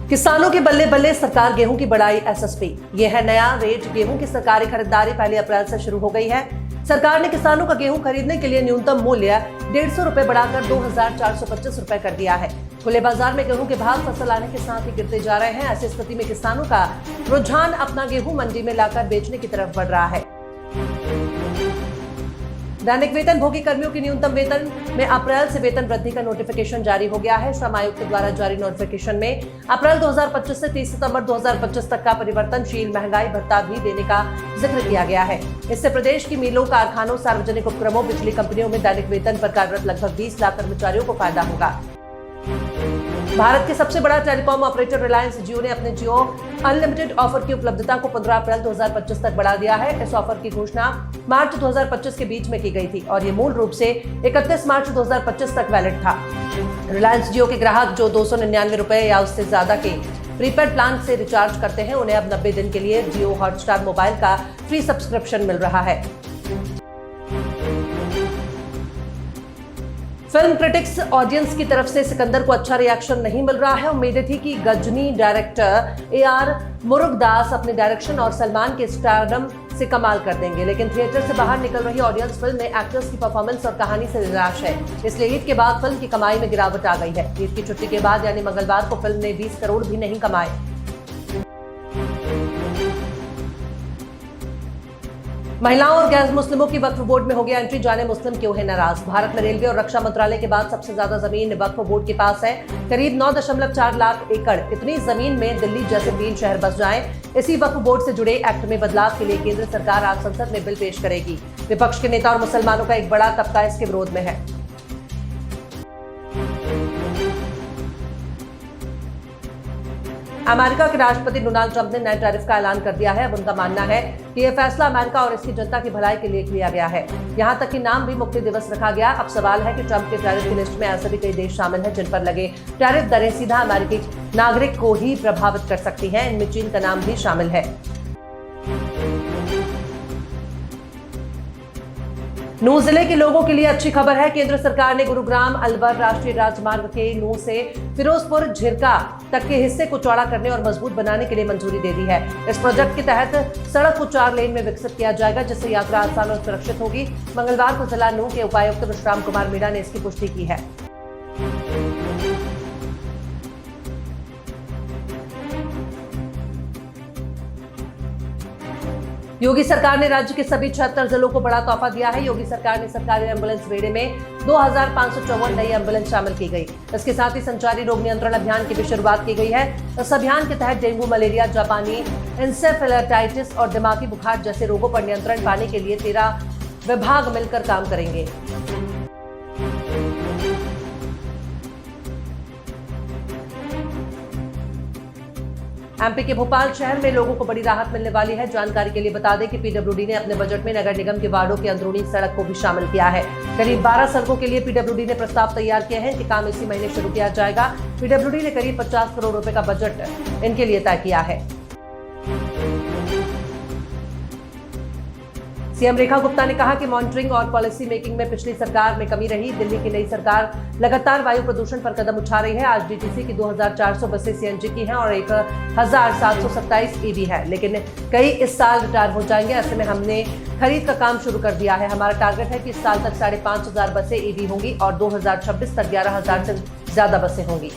किसानों के बल्ले बल्ले सरकार गेहूं की बढ़ाई एसएसपी। यह है नया रेट। गेहूं की सरकारी खरीदारी 1 अप्रैल से शुरू हो गई है। सरकार ने किसानों का गेहूं खरीदने के लिए न्यूनतम मूल्य 150 रुपए बढ़ाकर 2425 रुपए कर दिया है। खुले बाजार में गेहूं के भाव फसल आने के साथ ही गिरते जा रहे हैं। ऐसी स्थिति में किसानों का रुझान अपना गेहूं मंडी में लाकर बेचने की तरफ बढ़ रहा है। दैनिक वेतन भोगी कर्मियों की न्यूनतम वेतन में अप्रैल से वेतन वृद्धि का नोटिफिकेशन जारी हो गया है। श्रम आयुक्त द्वारा जारी नोटिफिकेशन में अप्रैल 2025 से 30 सितंबर 2025 तक का परिवर्तनशील महंगाई भत्ता भी देने का जिक्र किया गया है। इससे प्रदेश की मिलों, कारखानों, सार्वजनिक उपक्रमों, बिजली कंपनियों में दैनिक वेतन पर कार्यरत लगभग 20 लाख कर्मचारियों को फायदा होगा। भारत के सबसे बड़ा टेलीकॉम ऑपरेटर रिलायंस जियो ने अपने जियो अनलिमिटेड ऑफर की उपलब्धता को 15 अप्रैल 2025 तक बढ़ा दिया है। इस ऑफर की घोषणा मार्च 2025 के बीच में की गई थी और ये मूल रूप से 31 मार्च 2025 तक वैलिड था। रिलायंस जियो के ग्राहक जो 299 रुपए या उससे ज्यादा के प्रीपेड प्लान से रिचार्ज करते हैं, उन्हें अब 90 दिन के लिए जियो हॉटस्टार मोबाइल का फ्री सब्सक्रिप्शन मिल रहा है। फिल्म क्रिटिक्स ऑडियंस की तरफ से सिकंदर को अच्छा रिएक्शन नहीं मिल रहा है। उम्मीदें थी कि गजनी डायरेक्टर AR मुरुगदास अपने डायरेक्शन और सलमान के स्टारडम से कमाल कर देंगे, लेकिन थिएटर से बाहर निकल रही ऑडियंस फिल्म में एक्टर्स की परफॉर्मेंस और कहानी से निराश है। इसलिए ईद के बाद फिल्म की कमाई में गिरावट आ गई है। ईद की छुट्टी के बाद यानी मंगलवार को फिल्म ने 20 करोड़ भी नहीं कमाए। महिलाओं और गैर मुस्लिमों की वक्फ बोर्ड में हो गया एंट्री, जाने मुस्लिम क्यों है नाराज। भारत में रेलवे और रक्षा मंत्रालय के बाद सबसे ज्यादा जमीन वक्फ बोर्ड के पास है, करीब 9.4 लाख एकड़। इतनी जमीन में दिल्ली जैसे 3 शहर बस जाएं। इसी वक्फ बोर्ड से जुड़े एक्ट में बदलाव के लिए केंद्र सरकार आज संसद में बिल पेश करेगी। विपक्ष के नेता और मुसलमानों का एक बड़ा तबका इसके विरोध में है। अमेरिका के राष्ट्रपति डोनाल्ड ट्रंप ने नए टैरिफ का ऐलान कर दिया है। अब उनका मानना है कि यह फैसला अमेरिका और इसकी जनता की भलाई के लिए लिया गया है। यहां तक कि नाम भी मुक्ति दिवस रखा गया। अब सवाल है कि ट्रंप के टैरिफ की लिस्ट में ऐसे भी कई देश शामिल हैं जिन पर लगे टैरिफ दरें सीधा अमेरिकी नागरिक को ही प्रभावित कर सकती हैं। इनमें चीन का नाम भी शामिल है। नूह जिले के लोगों के लिए अच्छी खबर है। केंद्र सरकार ने गुरुग्राम अलवर राष्ट्रीय राजमार्ग के नूह से फिरोजपुर झिरका तक के हिस्से को चौड़ा करने और मजबूत बनाने के लिए मंजूरी दे दी है। इस प्रोजेक्ट के तहत सड़क को 4 लेन में विकसित किया जाएगा, जिससे यात्रा आसान और सुरक्षित होगी। मंगलवार को जिला नूह के उपायुक्त विश्राम कुमार मीणा ने इसकी पुष्टि की है। योगी सरकार ने राज्य के सभी 76 जिलों को बड़ा तोहफा दिया है। योगी सरकार ने सरकारी एम्बुलेंस बेड़े में 2554 नई एम्बुलेंस शामिल की गई। इसके साथ ही संचारी रोग नियंत्रण अभियान की भी शुरुआत की गई है। इस अभियान के तहत डेंगू, मलेरिया, जापानी इंसेफेलाइटिस और दिमागी बुखार जैसे रोगों पर नियंत्रण पाने के लिए 13 विभाग मिलकर काम करेंगे। एमपी के भोपाल शहर में लोगों को बड़ी राहत मिलने वाली है। जानकारी के लिए बता दें कि पीडब्ल्यूडी ने अपने बजट में नगर निगम के वार्डों की अंदरूनी सड़क को भी शामिल किया है। करीब 12 सड़कों के लिए पीडब्ल्यूडी ने प्रस्ताव तैयार किए हैं। इनके काम इसी महीने शुरू किया जाएगा। पीडब्ल्यूडी ने करीब 50 करोड़ रुपए का बजट इनके लिए तय किया है। सीएम रेखा गुप्ता ने कहा कि मॉनिटरिंग और पॉलिसी मेकिंग में पिछली सरकार में कमी रही। दिल्ली की नई सरकार लगातार वायु प्रदूषण पर कदम उठा रही है। आज डीटीसी की 2400 बसें सीएनजी की हैं और 1727 ईवी है, लेकिन कई इस साल रिटायर हो जाएंगे। ऐसे में हमने खरीद का काम शुरू कर दिया है। हमारा टारगेट है कि इस साल तक 5500 बसें ईवी होंगी और 2026 तक 11000 से ज्यादा बसें होंगी।